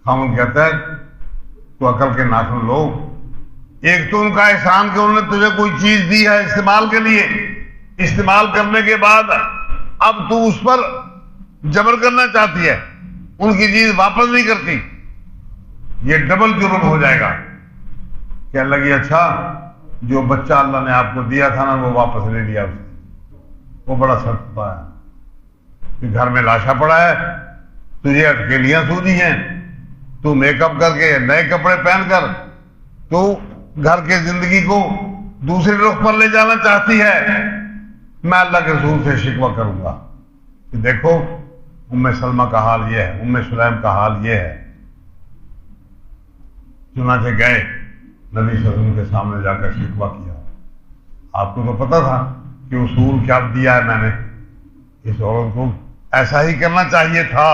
خاوند کہتا ہے تو عقل کے ناخن لو، ایک تو ان کا احسان کہ انہوں نے تجھے کوئی چیز دی ہے استعمال کے لیے، استعمال کرنے کے بعد اب تو اس پر جبر کرنا چاہتی ہے، ان کی چیز واپس نہیں کرتی، یہ ڈبل جرم ہو جائے گا۔ کہنے لگی اچھا جو بچہ اللہ نے آپ کو دیا تھا نا وہ واپس لے لیا اس نے، وہ بڑا سخت تھا کہ گھر میں لاشا پڑا ہے، تجھے اٹکیلیاں سوجی ہیں، تو میک اپ کر کے نئے کپڑے پہن کر تو گھر کے زندگی کو دوسرے رخ پر لے جانا چاہتی ہے، میں اللہ کے رسول سے شکوہ کروں گا کہ دیکھو ام سلمہ کا حال یہ ہے، ام سلیم کا حال یہ ہے۔ چنانچہ گئے نبی صلی اللہ علیہ وسلم کے سامنے جا کر شکوہ کیا۔ آپ کو تو پتا تھا کہ اصول کیا دیا ہے میں نے، اس عورت کو ایسا ہی کرنا چاہیے تھا۔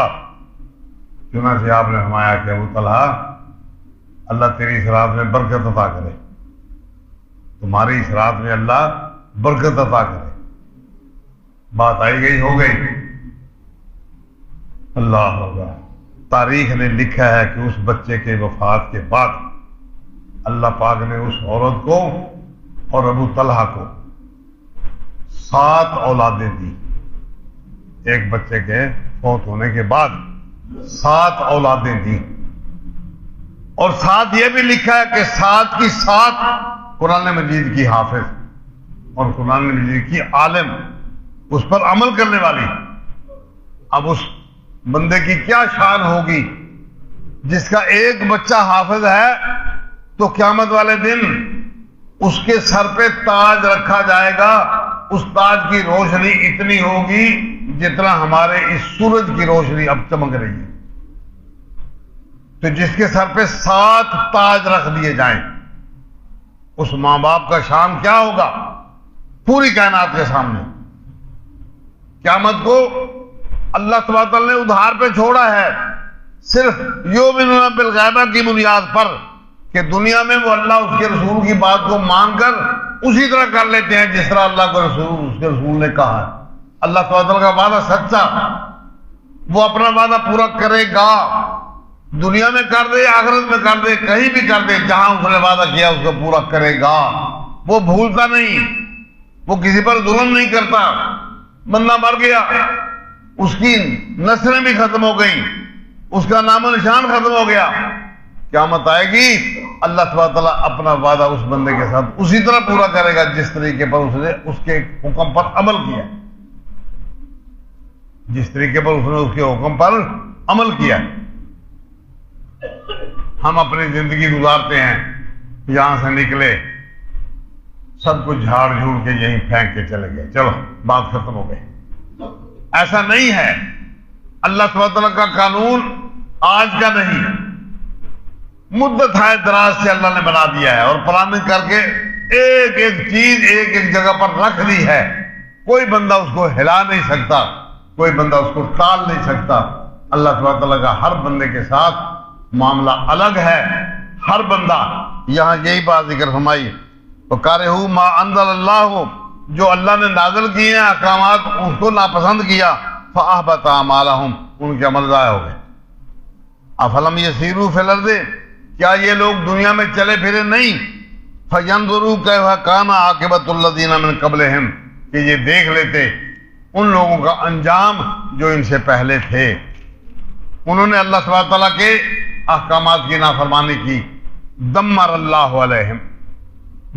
چنانچہ آپ نے فرمایا کہ ابو طلحہ اللہ تیری اس رات میں برکت عطا کرے، تمہاری اس رات میں اللہ برکت عطا کرے۔ بات آئی گئی ہو گئی۔ اللہ اکبر۔ تاریخ نے لکھا ہے کہ اس بچے کے وفات کے بعد اللہ پاک نے اس عورت کو اور ابو طلحہ کو 7 اولادیں دی۔ ایک بچے کے فوت ہونے کے بعد 7 اولادیں دی، اور ساتھ یہ بھی لکھا ہے کہ 7 کی 7 قرآن مجید کی حافظ اور قرآن مجید کی عالم، اس پر عمل کرنے والی۔ اب اس بندے کی کیا شان ہوگی جس کا ایک بچہ حافظ ہے تو قیامت والے دن اس کے سر پہ تاج رکھا جائے گا، اس تاج کی روشنی اتنی ہوگی جتنا ہمارے اس سورج کی روشنی اب چمک رہی ہے۔ تو جس کے سر پہ 7 تاج رکھ دیے جائیں، اس ماں باپ کا شان کیا ہوگا پوری کائنات کے سامنے۔ قیامت کو اللہ تبارک و تعالیٰ نے ادھار پہ چھوڑا ہے صرف یؤمنون بالغیبہ کی بنیاد پر، کہ دنیا میں وہ اللہ اس کے رسول کی بات کو مان کر اسی طرح کر لیتے ہیں جس طرح اللہ کو اس کے رسول نے کہا ہے۔ اللہ تبارک و تعالیٰ کا وعدہ سچا، وہ اپنا وعدہ پورا کرے گا، دنیا میں کر دے، آخرت میں کر دے، کہیں بھی کر دے، جہاں اس نے وعدہ کیا اس کو پورا کرے گا۔ وہ بھولتا نہیں، وہ کسی پر ظلم نہیں کرتا۔ بندہ مر گیا، اس کی نسلیں بھی ختم ہو گئی، اس کا نام و نشان ختم ہو گیا، قیامت آئے گی اللہ تبارک تعالیٰ اپنا وعدہ اس بندے کے ساتھ اسی طرح پورا کرے گا جس طریقے پر اس نے اس کے حکم پر عمل کیا، جس طریقے پر اس نے اس کے حکم پر عمل کیا۔ ہم اپنی زندگی گزارتے ہیں، یہاں سے نکلے سب کچھ جھاڑ جھوڑ کے یہیں پھینک کے چلے گئے، چلو بات ختم ہو گئی۔ ایسا نہیں ہے، اللہ تبارک تعالیٰ کا قانون آج کا نہیں، مدت ہے دراز سے اللہ نے بنا دیا ہے، اور پلاننگ کر کے ایک ایک چیز ایک ایک جگہ پر رکھ دی ہے۔ کوئی بندہ اس کو ہلا نہیں سکتا، کوئی بندہ اس کو ٹال نہیں سکتا۔ اللہ تبارک تعالیٰ کا ہر بندے کے ساتھ معاملہ الگ ہے، ہر بندہ۔ یہاں یہی بات ذکر فرمائی، وَكَرِهُوا مَا أَنزَلَ اللَّهُ، جو اللہ نے نازل کیے ہیں احکامات اس کو ناپسند کیا، فَأَحْبَطَ أَعْمَالَهُمْ، ان کے عمل ضائع ہو گئے۔ أَفَلَمْ يَسِيرُوا فِي الْأَرْضِ، کیا یہ لوگ دنیا میں چلے پھرے نہیں؟ فَيَنْظُرُوا كَيْفَ كَانَ عَاقِبَةُ الَّذِينَ مِنْ قَبْلِهِمْ، کہ یہ دیکھ لیتے ان لوگوں کا انجام جو ان سے پہلے تھے، انہوں نے اللہ سبحانہ تعالیٰ کے احکامات کی نافرمانی کی۔ دمر اللہ علیہم،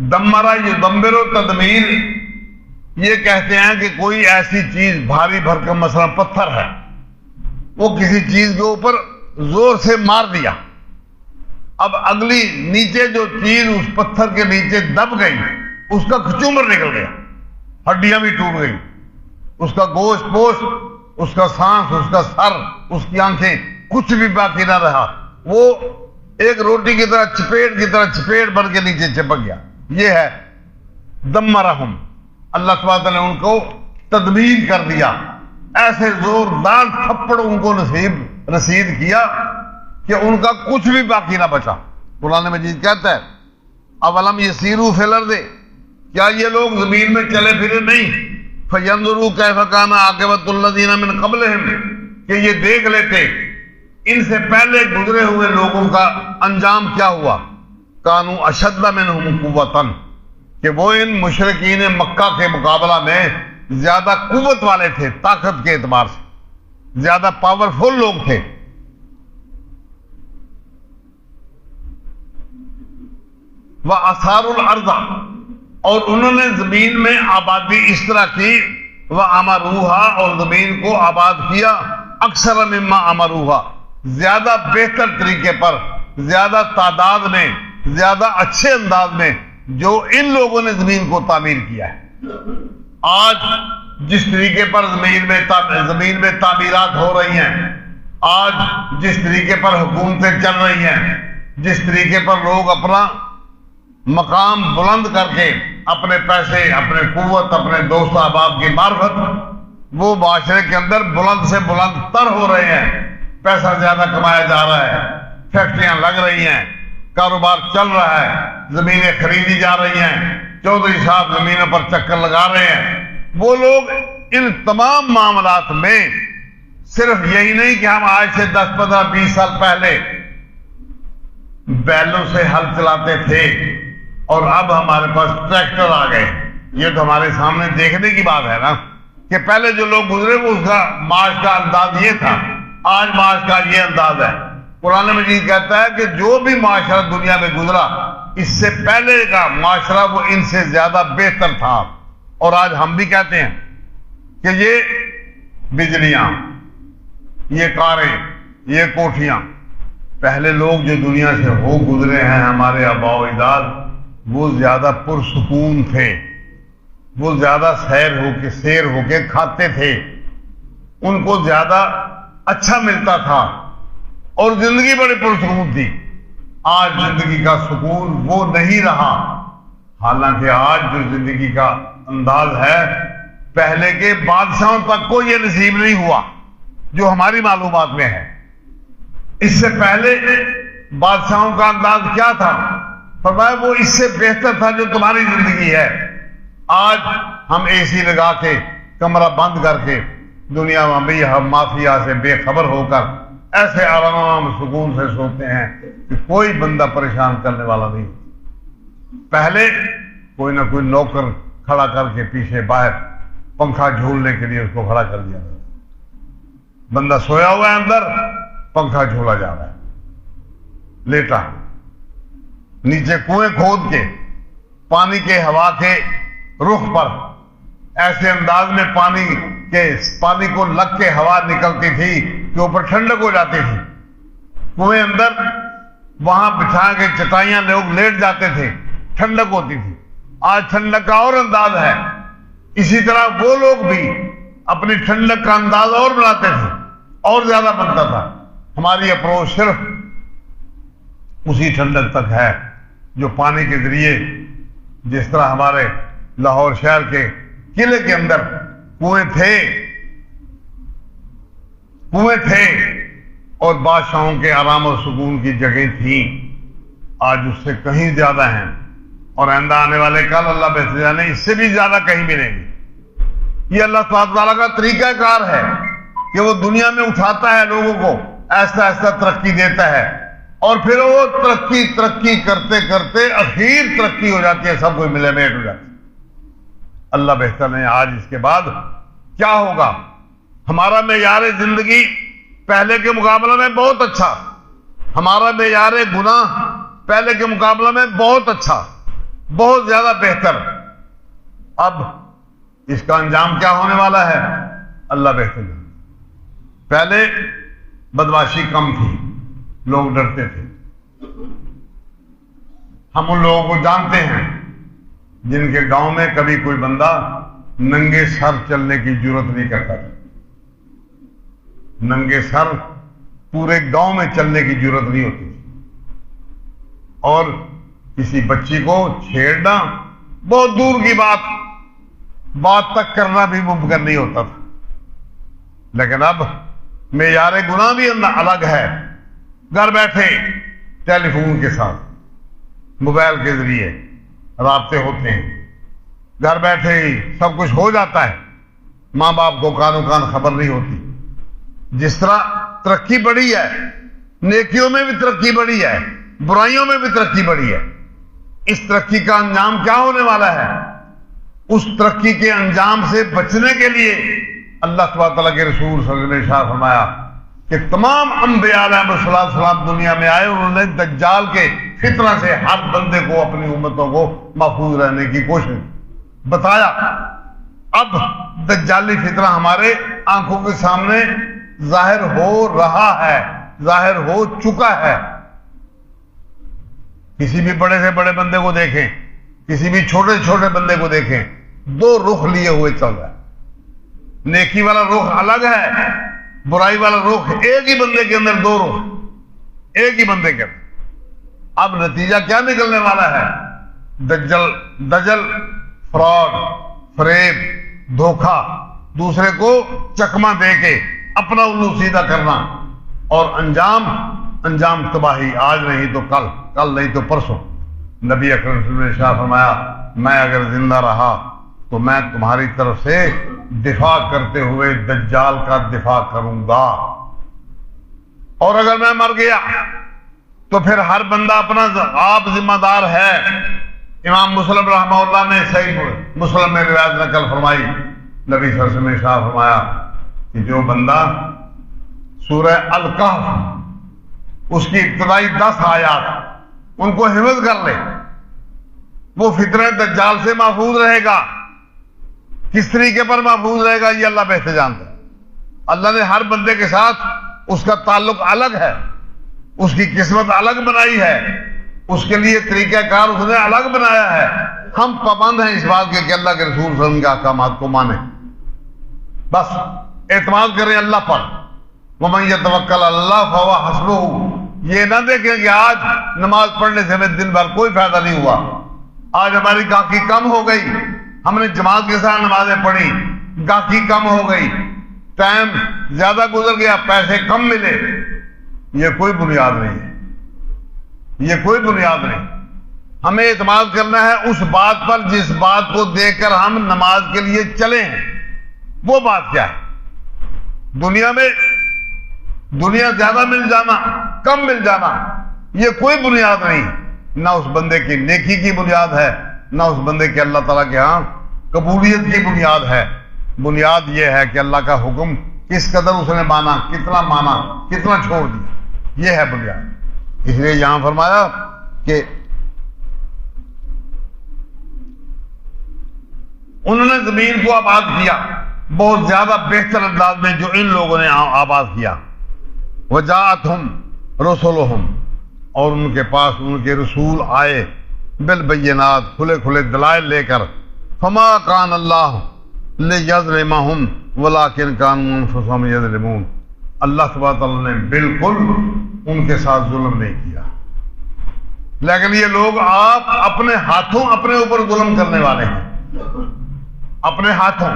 دمرہ یدمر و تدمیر، یہ کہتے ہیں کہ کوئی ایسی چیز بھاری بھرکم مثلا پتھر ہے، وہ کسی چیز کے اوپر زور سے مار دیا، اب اگلی نیچے جو چیز اس پتھر کے نیچے دب گئی اس کا کچومر نکل گیا، ہڈیاں بھی ٹوٹ گئی، اس کا گوشت پوشت، اس کا سانس، اس کا سر، اس کی آنکھیں، کچھ بھی باقی نہ رہا، وہ ایک روٹی کی طرح چپیٹ بن کے نیچے چپک گیا۔ یہ ہے دمرہم، اللہ تبارک تعالیٰ نے ان کو تدمیر کر دیا، ایسے زوردار تھپڑ ان کو رسید کیا کہ ان کا کچھ بھی باقی نہ بچا۔ قرآن مجید کہتا ہے اولم یسیروا فی الارض، کیا یہ لوگ زمین میں چلے پھرے نہیں؟ فینظروا کیف کان عاقبۃ الذین من قبلہم، کہ یہ دیکھ لیتے ان سے پہلے گزرے ہوئے لوگوں کا انجام کیا ہوا۔ کانوا اشد منہم قوۃ، کہ وہ ان مشرکین مکہ کے مقابلہ میں زیادہ قوت والے تھے، طاقت کے اعتبار سے زیادہ پاورفل لوگ تھے۔ وَأَثَارُوا الْأَرْضَ، اور انہوں نے زمین میں آبادی اس طرح کی، وَأَمَرُوهَا، اور زمین کو آباد کیا، اکثر مما امروها، زیادہ بہتر طریقے پر، زیادہ تعداد میں، زیادہ اچھے انداز میں جو ان لوگوں نے زمین کو تعمیر کیا ہے۔ آج جس طریقے پر زمین میں تعمیرات ہو رہی ہیں، آج جس طریقے پر حکومتیں چل رہی ہیں، جس طریقے پر لوگ اپنا مقام بلند کر کے اپنے پیسے، اپنے قوت، اپنے دوست احباب کی معرفت وہ معاشرے کے اندر بلند سے بلند تر ہو رہے ہیں، پیسہ زیادہ کمایا جا رہا ہے، فیکٹریاں لگ رہی ہیں، کاروبار چل رہا ہے، زمینیں خریدی جا رہی ہیں، چودھری صاحب زمینوں پر چکر لگا رہے ہیں. وہ لوگ ان تمام معاملات میں صرف یہی نہیں کہ ہم آج سے 10 15 20 سال پہلے بیلوں سے ہل چلاتے تھے اور اب ہمارے پاس ٹریکٹر آ گئے. یہ تو ہمارے سامنے دیکھنے کی بات ہے نا کہ پہلے جو لوگ گزرے وہ اس کا معاش کا انداز یہ تھا، آج معاش کا یہ انداز ہے. قرآن مجید کہتا ہے کہ جو بھی معاشرہ دنیا میں گزرا اس سے پہلے کا معاشرہ وہ ان سے زیادہ بہتر تھا. اور آج ہم بھی کہتے ہیں کہ یہ بجلیاں، یہ کاریں، یہ کوٹھیاں، پہلے لوگ جو دنیا سے ہو گزرے ہیں ہمارے آباء و اجداد، وہ زیادہ پرسکون تھے، وہ زیادہ سیر ہو کے کھاتے تھے، ان کو زیادہ اچھا ملتا تھا اور زندگی بڑی پرسکون تھی. آج زندگی کا سکون وہ نہیں رہا. حالانکہ آج جو زندگی کا انداز ہے پہلے کے بادشاہوں تک کو یہ نصیب نہیں ہوا جو ہماری معلومات میں ہے. اس سے پہلے بادشاہوں کا انداز کیا تھا؟ فرمایا وہ اس سے بہتر تھا جو تمہاری زندگی ہے. آج ہم اے سی لگا کے کمرہ بند کر کے دنیا میں بھی ہم مافیا سے بے خبر ہو کر ایسے آرام سکون سے سوتے ہیں کہ کوئی بندہ پریشان کرنے والا نہیں. پہلے کوئی نہ کوئی نوکر کھڑا کر کے پیچھے باہر پنکھا جھولنے کے لیے اس کو کھڑا کر دیا. بندہ سویا ہوا ہے اندر، پنکھا جھولا جا رہا ہے، لیٹا. نیچے کنویں کھود کے پانی کے ہوا کے رخ پر ایسے انداز میں پانی کو لگ کے ہوا نکلتی تھی کہ اوپر ٹھنڈک ہو جاتی تھی. کنویں اندر وہاں بچھا کے چٹائیاں لوگ لیٹ جاتے تھے، ٹھنڈک ہوتی تھی. آج ٹھنڈک کا اور انداز ہے. اسی طرح وہ لوگ بھی اپنی ٹھنڈک کا انداز اور بناتے تھے، اور زیادہ بنتا تھا. ہماری اپروچ صرف اسی ٹھنڈک تک ہے جو پانی کے ذریعے، جس طرح ہمارے لاہور شہر کے قلعے کے اندر کنویں تھے اور بادشاہوں کے آرام و سکون کی جگہ تھیں، آج اس سے کہیں زیادہ ہیں. اور آئندہ آنے والے کل اللہ بہتر جانے اس سے بھی زیادہ کہیں ملیں گے. یہ اللہ تعالیٰ کا طریقہ کار ہے کہ وہ دنیا میں اٹھاتا ہے لوگوں کو، ایسا ایسا ترقی دیتا ہے، اور پھر وہ ترقی کرتے کرتے اخیر ترقی ہو جاتی ہے، سب کوئی ملے میٹ ہو جاتی ہے. اللہ بہتر نہیں آج اس کے بعد کیا ہوگا. ہمارا معیار زندگی پہلے کے مقابلے میں بہت اچھا، ہمارا معیار گناہ پہلے کے مقابلے میں بہت اچھا، بہت زیادہ بہتر. اب اس کا انجام کیا ہونے والا ہے اللہ بہتر جانتا. پہلے بدمعاشی کم تھی، لوگ ڈرتے تھے. ہم ان لوگوں کو جانتے ہیں جن کے گاؤں میں کبھی کوئی بندہ ننگے سر چلنے کی جرت نہیں کرتا تھا. ننگے سر پورے گاؤں میں چلنے کی جرت نہیں ہوتی تھی. اور کسی بچی کو چھیڑنا بہت دور کی بات تک کرنا بھی ممکن نہیں ہوتا تھا. لیکن اب معیار گناہ بھی الگ ہے. گھر بیٹھے ٹیلی فون کے ساتھ موبائل کے ذریعے رابطے ہوتے ہیں، گھر بیٹھے ہی سب کچھ ہو جاتا ہے. ماں باپ کو کانوں کان خبر نہیں ہوتی. جس طرح ترقی بڑھی ہے، نیکیوں میں بھی ترقی بڑھی ہے، برائیوں میں بھی ترقی بڑھی ہے. اس ترقی کا انجام کیا ہونے والا ہے؟ اس ترقی کے انجام سے بچنے کے لیے اللہ تبارک تعالیٰ کے رسول صلی اللہ علیہ وسلم نے ارشاد فرمایا کہ تمام انبیاء علیہ السلام دنیا میں آئے، انہوں نے دجال کے فتنہ سے ہر بندے کو، اپنی امتوں کو محفوظ رہنے کی کوشش بتایا. اب دجالی فتنہ ہمارے آنکھوں کے سامنے ظاہر ہو رہا ہے، ظاہر ہو چکا ہے. کسی بھی بڑے سے بڑے بندے کو دیکھیں، کسی بھی چھوٹے سے چھوٹے بندے کو دیکھیں، دو رخ لیے ہوئے چل رہا ہے. نیکی والا رخ الگ ہے، برائی والا رخ. ایک ہی بندے کے اندر دو رخ، ایک ہی بندے کے اندر. اب نتیجہ کیا نکلنے والا ہے؟ دجل، فراڈ، فریب، دھوکہ. دوسرے کو چکما دے کے اپنا الو سیدھا کرنا، اور انجام تباہی، آج نہیں تو کل نہیں تو پرسوں۔ نبی اکرم صلی اللہ علیہ وسلم نے شاہ فرمایا میں اگر زندہ رہا تو میں تمہاری طرف سے دفاع کرتے ہوئے دجال کا دفاع کروں گا، اور اگر میں مر گیا تو پھر ہر بندہ اپنا آپ ذمہ دار ہے۔ امام مسلم رحمہ اللہ نے صحیح مسلم میں روایت نقل فرمائی، نبی صلی اللہ علیہ وسلم نے شاہ فرمایا کہ جو بندہ سورہ الکہف اس کی ابتدائی 10 آیات ان کو حفظ کر لے، وہ فتنہ دجال سے محفوظ رہے گا۔ کس طریقے پر محفوظ رہے گا یہ اللہ بہتر جانتا ہے۔ اللہ نے ہر بندے کے ساتھ اس کا تعلق الگ ہے، اس کی قسمت الگ بنائی ہے، اس کے لیے طریقہ کار اس نے الگ بنایا ہے۔ ہم پابند ہیں اس بات کے کہ اللہ کے رسول صلی اللہ علیہ وسلم کے احکامات کو مانیں، بس اعتماد کریں اللہ پر۔ وَمَن يَتَوَكَّلْ عَلَى اللَّهِ فَهُوَ حَسْبُهُ، یہ نہ دیکھیں کہ آج نماز پڑھنے سے ہمیں دن بھر کوئی فائدہ نہیں ہوا، آج ہماری گاہکی کم ہو گئی، ہم نے جماعت کے ساتھ نمازیں پڑھی، گاہکی کم ہو گئی، ٹائم زیادہ گزر گیا، پیسے کم ملے، یہ کوئی بنیاد نہیں ہے، یہ کوئی بنیاد نہیں۔ ہمیں اعتماد کرنا ہے اس بات پر جس بات کو دیکھ کر ہم نماز کے لیے چلے ہیں۔ وہ بات کیا ہے؟ دنیا زیادہ مل جانا، کم مل جانا، یہ کوئی بنیاد نہیں، نہ اس بندے کی نیکی کی بنیاد ہے، نہ اس بندے کے اللہ تعالیٰ کے ہاں قبولیت کی بنیاد ہے۔ بنیاد یہ ہے کہ اللہ کا حکم کس قدر اس نے مانا، کتنا چھوڑ دیا، یہ ہے بنیاد۔ اس لیے یہاں فرمایا کہ انہوں نے زمین کو آباد کیا بہت زیادہ بہتر انداز میں جو ان لوگوں نے آباد کیا۔ وجاءتہم رسلہم، اور ان کے پاس ان کے رسول آئے بالبینات، کھلے کھلے دلائل لے کر۔ فما کان اللہ لیظلمہم ولکن کانوا انفسہم یظلمون، اللہ تبارک تعالیٰ نے بالکل ان کے ساتھ ظلم نہیں کیا، لیکن یہ لوگ آپ اپنے ہاتھوں اپنے اوپر ظلم کرنے والے ہیں، اپنے ہاتھوں۔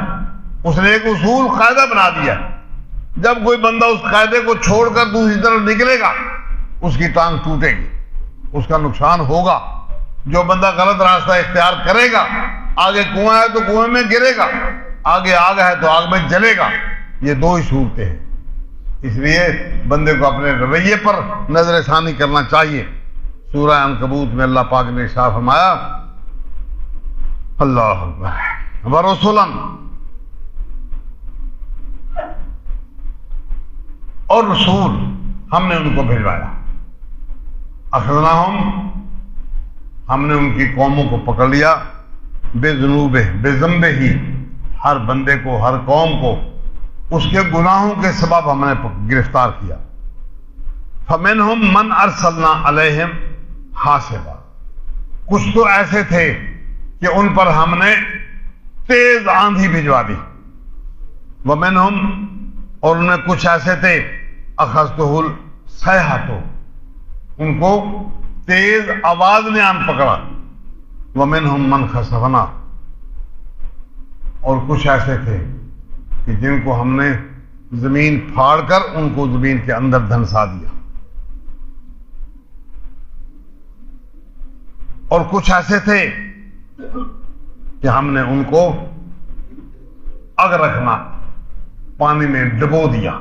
اس نے ایک اصول قاعدہ بنا دیا، جب کوئی بندہ اس قاعدے کو چھوڑ کر دوسری طرف نکلے گا اس کی ٹانگ ٹوٹے گی، اس کا نقصان ہوگا۔ جو بندہ غلط راستہ اختیار کرے گا، آگے کنواں ہے تو کنویں میں گرے گا، آگے آگ ہے تو آگ میں جلے گا، یہ دو ہی صورتیں ہیں۔ اس لیے بندے کو اپنے رویے پر نظر ثانی کرنا چاہیے۔ سورہ عنکبوت میں اللہ پاک نے ارشاد فرمایا، اللہ اکبر، ورسلا، اور رسول ہم نے ان کو بھیجوایا، اخذناہم، ہم نے ان کی قوموں کو پکڑ لیا، بذنوبہ، بذنبہ ہی، ہر بندے کو، ہر قوم کو اس کے گناہوں کے سبب ہم نے گرفتار کیا۔ فمنہم من ارسلنا علیہم حاصبا، کچھ تو ایسے تھے کہ ان پر ہم نے تیز آندھی بھجوا دی۔ ومنہم، اور ان میں کچھ ایسے تھے اخذتہ الصیحۃ، ان کو تیز آواز نے آن پکڑا۔ ومنہم من خسفنا، اور کچھ ایسے تھے کہ جن کو ہم نے زمین پھاڑ کر ان کو زمین کے اندر دھنسا دیا، اور کچھ ایسے تھے کہ ہم نے ان کو اغرقنا، پانی میں ڈبو دیا،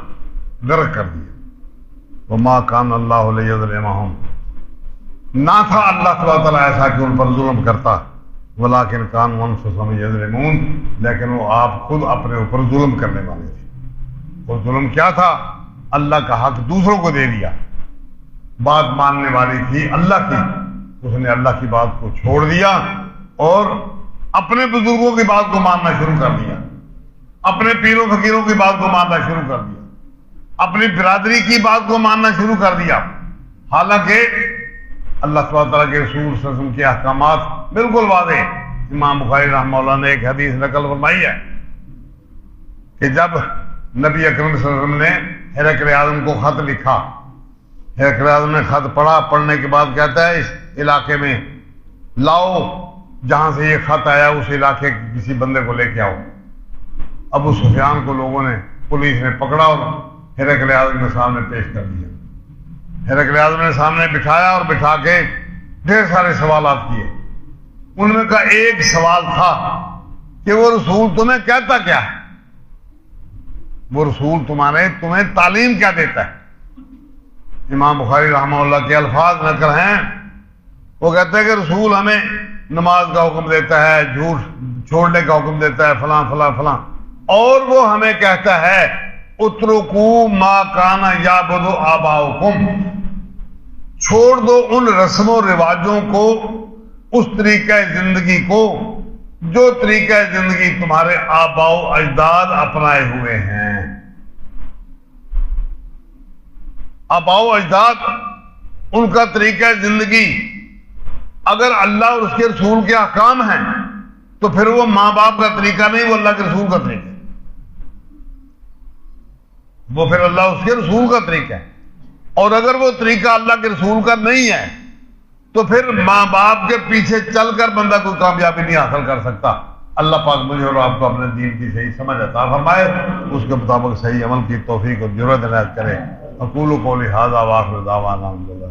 غرق کر دیا۔ وما کان اللہ لیظلمہم، نہ تھا اللہ تبارک تعالیٰ ایسا کہ ان پر ظلم کرتا، ولیکن کانوا انفسہم یظلمون، لیکن وہ آپ خود اپنے اوپر ظلم کرنے والے تھے۔ وہ ظلم کیا تھا؟ اللہ کا حق دوسروں کو دے دیا۔ بات ماننے والی تھی اللہ کی، اس نے اللہ کی بات کو چھوڑ دیا اور اپنے بزرگوں کی بات کو ماننا شروع کر دیا، اپنے پیروں فقیروں کی بات کو ماننا شروع کر دیا، اپنی برادری کی بات کو ماننا شروع کر دیا، حالانکہ اللہ تبارک تعالیٰ کے رسول صلی اللہ علیہ وسلم کے احکامات بالکل واضح۔ امام بخاری رحمہ اللہ نے ایک حدیث نقل فرمائی ہے کہ جب نبی اکرم صلی اللہ علیہ وسلم نے ہرقل اعظم کو خط لکھا، ہرقل اعظم نے خط پڑھا، پڑھنے کے بعد کہتا ہے اس علاقے میں لاؤ، جہاں سے یہ خط آیا اس علاقے کے کسی بندے کو لے کے آؤ، ابو سفیان کو لوگوں نے پولیس نے پکڑا اور ہرقل اعظم کے سامنے پیش کر دیا۔ ہرقل اعظم نے سامنے بٹھایا اور بٹھا کے ڈھیر سارے سوالات کیے۔ ان میں کا ایک سوال تھا کہ وہ رسول تمہیں کہتا کیا ہے، وہ رسول تمہیں تعلیم کیا دیتا ہے۔ امام بخاری رحمہ اللہ کے الفاظ نقل ہیں، وہ کہتے ہیں کہ رسول ہمیں نماز کا حکم دیتا ہے، جھوٹ چھوڑنے کا حکم دیتا ہے، فلاں فلاں فلاں، اور وہ ہمیں کہتا ہے اترکوا ما کان یعبد آباؤکم، چھوڑ دو ان رسم و رواجوں کو، اس طریقہ زندگی کو جو طریقہ زندگی تمہارے آباء و اجداد اپنائے ہوئے ہیں۔ آباء و اجداد ان کا طریقہ زندگی اگر اللہ اور اس کے رسول کے احکام ہیں تو پھر وہ ماں باپ کا طریقہ نہیں، وہ اللہ کے رسول کا طریقہ ہے، وہ پھر اللہ اس کے رسول کا طریقہ ہے۔ اور اگر وہ طریقہ اللہ کے رسول کا نہیں ہے تو پھر ماں باپ کے پیچھے چل کر بندہ کوئی کامیابی نہیں حاصل کر سکتا۔ اللہ پاک مجھے اور آپ کو اپنے دین کی صحیح سمجھ عطا فرمائے، اس کے مطابق صحیح عمل کی توفیق اور جرأت عنایت کرے۔ اقول قولی ھذا واخر دعوانا الحمدللہ۔